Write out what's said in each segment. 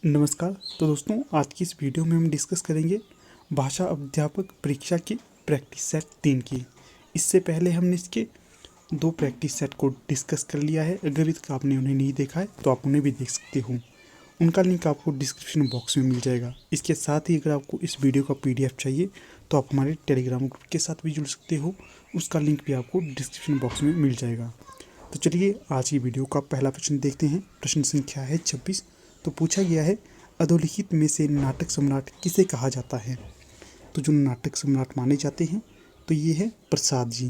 नमस्कार। तो दोस्तों, आज की इस वीडियो में हम डिस्कस करेंगे भाषा अध्यापक परीक्षा की प्रैक्टिस सेट 3 की। इससे पहले हमने इसके 2 प्रैक्टिस सेट को डिस्कस कर लिया है। अगर अभी तक आपने उन्हें नहीं देखा है तो आप उन्हें भी देख सकते हो। उनका लिंक आपको डिस्क्रिप्शन बॉक्स में मिल जाएगा। इसके साथ ही अगर आपको इस वीडियो का PDF चाहिए तो आप हमारे टेलीग्राम ग्रुप के साथ भी जुड़ सकते हो। उसका लिंक भी आपको डिस्क्रिप्शन बॉक्स में मिल जाएगा। तो चलिए आज की वीडियो का पहला प्रश्न देखते हैं। प्रश्न संख्या है 26। तो पूछा गया है, अधोलिखित में से नाटक सम्राट किसे कहा जाता है? तो जो नाटक सम्राट माने जाते हैं तो ये है प्रसाद जी।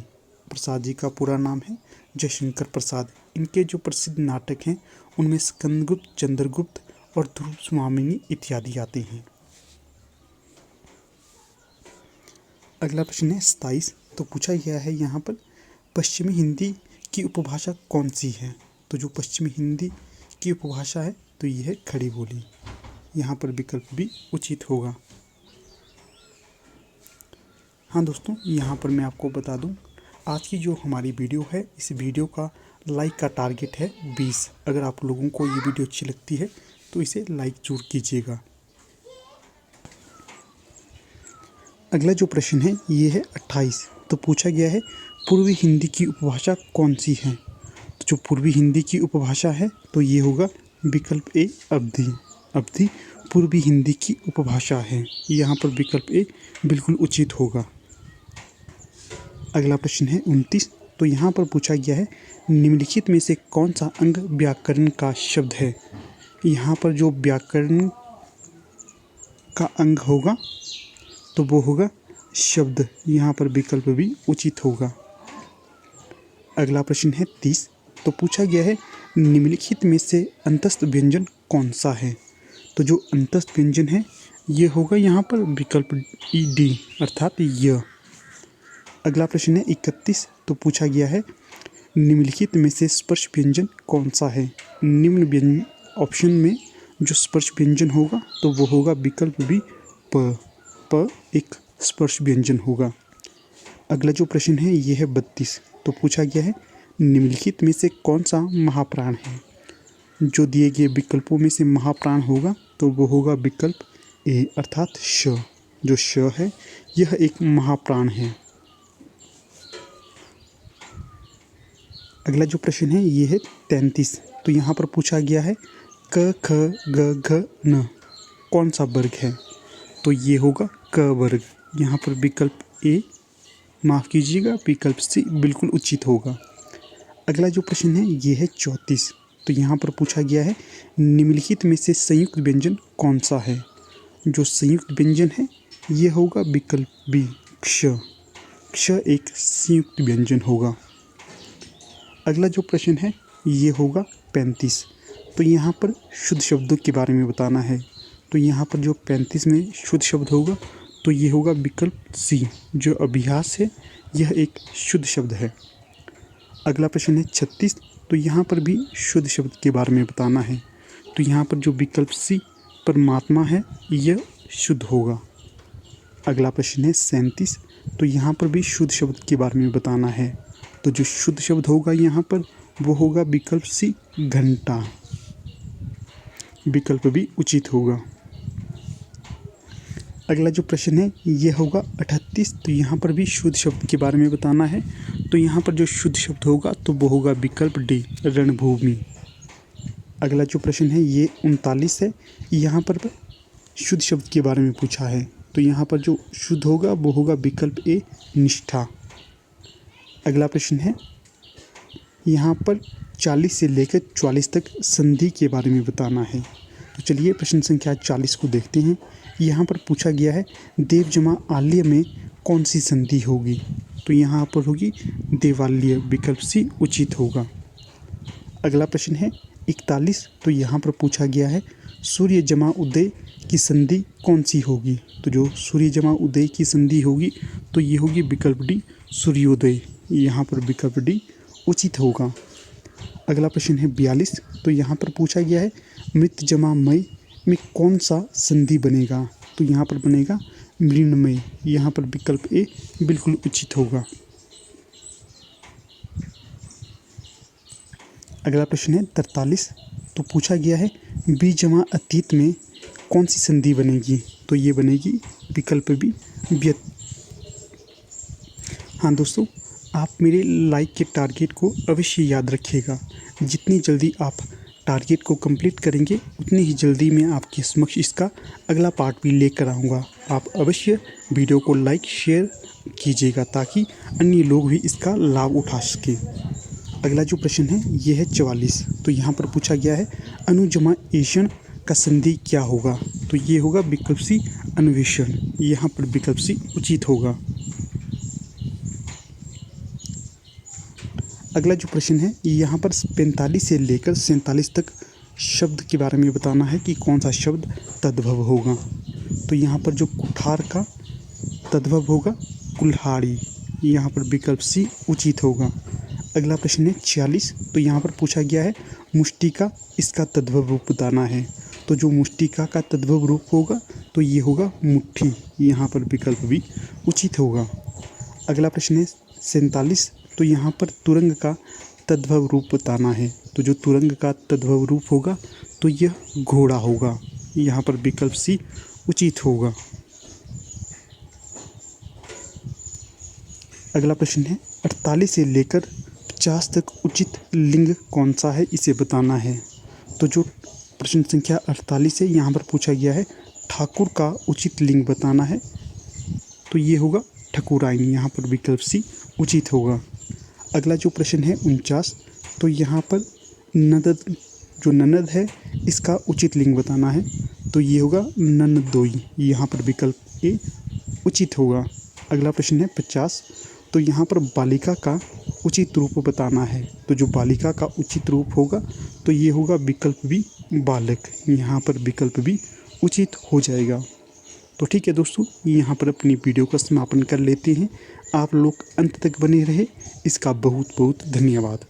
प्रसाद जी का पूरा नाम है जयशंकर प्रसाद। इनके जो प्रसिद्ध नाटक हैं उनमें स्कंदगुप्त, चंद्रगुप्त और ध्रुव स्वामिनी इत्यादि आते हैं। अगला प्रश्न है 27। तो पूछा गया है यहाँ पर, पश्चिमी हिंदी की उपभाषा कौन सी है? तो जो पश्चिमी हिंदी की उपभाषा है तो ये है खड़ी बोली। यहाँ पर विकल्प भी उचित होगा। हाँ दोस्तों, यहाँ पर मैं आपको बता दूँ, आज की जो हमारी वीडियो है, इस वीडियो का लाइक का टारगेट है 20। अगर आप लोगों को ये वीडियो अच्छी लगती है तो इसे लाइक जरूर कीजिएगा। अगला जो प्रश्न है ये है 28। तो पूछा गया है, पूर्वी हिंदी की उपभाषा कौन सी है? तो जो पूर्वी हिंदी की उपभाषा है तो ये होगा विकल्प ए अवधी। अवधी पूर्वी हिंदी की उपभाषा है। यहाँ पर विकल्प ए बिल्कुल उचित होगा। अगला प्रश्न है 29। तो यहाँ पर पूछा गया है, निम्नलिखित में से कौन सा अंग व्याकरण का शब्द है? यहाँ पर जो व्याकरण का अंग होगा तो वो होगा शब्द। यहाँ पर विकल्प भी उचित होगा। अगला प्रश्न है 30। तो पूछा गया है, निम्नलिखित में से अंतस्थ व्यंजन कौन सा है? तो जो अंतस्थ व्यंजन है ये होगा यहाँ पर विकल्प डी अर्थात य। अगला प्रश्न है 31। तो पूछा गया है, निम्नलिखित में से स्पर्श व्यंजन कौन सा है? निम्न ऑप्शन में जो स्पर्श व्यंजन होगा तो वो होगा विकल्प बी प एक स्पर्श व्यंजन होगा। अगला जो प्रश्न है ये है 32। तो पूछा गया है, निम्नलिखित में से कौन सा महाप्राण है? जो दिए गए विकल्पों में से महाप्राण होगा तो वो होगा विकल्प ए अर्थात श। जो श है यह एक महाप्राण है। अगला जो प्रश्न है ये है 33। तो यहाँ पर पूछा गया है, क ख ग घ न कौन सा वर्ग है? तो ये होगा क वर्ग। यहाँ पर विकल्प ए माफ़ कीजिएगा विकल्प सी बिल्कुल उचित होगा। अगला जो प्रश्न है ये है 34। तो यहाँ पर पूछा गया है, निम्नलिखित में से संयुक्त व्यंजन कौन सा है? जो संयुक्त व्यंजन है ये होगा विकल्प बी क्ष। क्ष एक संयुक्त व्यंजन होगा। अगला जो प्रश्न है ये होगा 35। तो यहाँ पर शुद्ध शब्दों के बारे में बताना है। तो यहाँ पर जो 35 में शुद्ध शब्द होगा तो ये होगा विकल्प सी। जो अभ्यास है यह एक शुद्ध शब्द है। अगला प्रश्न है 36। तो यहाँ पर भी शुद्ध शब्द के बारे में बताना है। तो यहाँ पर जो विकल्प सी परमात्मा है यह शुद्ध होगा। अगला प्रश्न है 37। तो यहाँ पर भी शुद्ध शब्द के बारे में बताना है। तो जो शुद्ध शब्द होगा यहाँ पर वो होगा विकल्प सी घंटा। विकल्प भी उचित होगा। अगला जो प्रश्न है ये होगा 38। तो यहाँ पर भी शुद्ध शब्द के बारे में बताना है। तो यहाँ पर जो शुद्ध शब्द होगा तो वो होगा विकल्प डी रणभूमि। अगला जो प्रश्न है ये 39 है। यहाँ पर शुद्ध शब्द के बारे में पूछा है। तो यहाँ पर जो शुद्ध होगा वो होगा विकल्प ए निष्ठा। अगला प्रश्न है यहाँ पर 40 से लेकर 44 तक संधि के बारे में बताना है। तो चलिए प्रश्न संख्या 40 को देखते हैं। यहाँ पर पूछा गया है, देव जमा आल्य में कौन सी संधि होगी? तो यहाँ पर होगी देवाल्य। विकल्प सी उचित होगा। अगला प्रश्न है 41। तो यहाँ पर पूछा गया है, सूर्य जमा उदय की संधि कौन सी होगी? तो जो सूर्य जमा उदय की संधि होगी तो ये होगी विकल्प डी सूर्योदय। यहाँ पर विकल्प डी उचित होगा। अगला प्रश्न है 42। तो यहाँ पर पूछा गया है, मृत जमा मय में कौन सा संधि बनेगा? तो यहाँ पर बनेगा मृण्मय। यहाँ पर विकल्प ए बिल्कुल उचित होगा। अगला प्रश्न है 43। तो पूछा गया है बी जमा अतीत में कौन सी संधि बनेगी, तो ये बनेगी विकल्प बी व्यत। हाँ दोस्तों, आप मेरे लाइक के टारगेट को अवश्य याद रखिएगा। जितनी जल्दी आप टारगेट को कंप्लीट करेंगे उतनी ही जल्दी मैं आपके समक्ष इसका अगला पार्ट भी लेकर आऊँगा। आप अवश्य वीडियो को लाइक शेयर कीजिएगा ताकि अन्य लोग भी इसका लाभ उठा सकें। अगला जो प्रश्न है ये है 44। तो यहाँ पर पूछा गया है अनु जमा एषण का संधि क्या होगा, तो ये होगा विकल्प सी अन्वेषण। यहाँ पर विकल्प सी उचित होगा। अगला जो प्रश्न है यहाँ पर 45 से लेकर 47 तक शब्द के बारे में बताना है कि कौन सा शब्द तद्भव होगा। तो यहाँ पर जो कुठार का तद्भव होगा कुल्हाड़ी। यहाँ पर विकल्प सी उचित होगा। अगला प्रश्न है 46। तो यहाँ पर पूछा गया है मुष्टिका, इसका तद्भव रूप बताना है। तो जो मुष्टिका का तद्भव रूप होगा तो ये होगा मुट्ठी। यहाँ पर विकल्प भी उचित होगा। अगला प्रश्न है 47। तो यहाँ पर तुरंग का तद्भव रूप बताना है। तो जो तुरंग का तद्भव रूप होगा तो यह घोड़ा होगा। यहाँ पर विकल्प सी उचित होगा। अगला प्रश्न है 48 से लेकर 50 तक उचित लिंग कौन सा है, इसे बताना है। तो जो प्रश्न संख्या 48 है यहाँ पर पूछा गया है ठाकुर का उचित लिंग बताना है। तो ये होगा ठकुराइन। यहाँ पर विकल्प सी उचित होगा। अगला जो प्रश्न है 49। तो यहाँ पर ननद, जो ननद है इसका उचित लिंग बताना है। तो ये होगा ननदोई। यहाँ पर विकल्प ए उचित होगा। अगला प्रश्न है 50। तो यहाँ पर बालिका का उचित रूप बताना है। तो जो बालिका का उचित रूप होगा तो ये होगा विकल्प बी बालक। यहाँ पर विकल्प भी उचित हो जाएगा। तो ठीक है दोस्तों, यहाँ पर अपनी वीडियो का समापन कर लेते हैं। आप लोग अंत तक बने रहे, इसका बहुत बहुत धन्यवाद।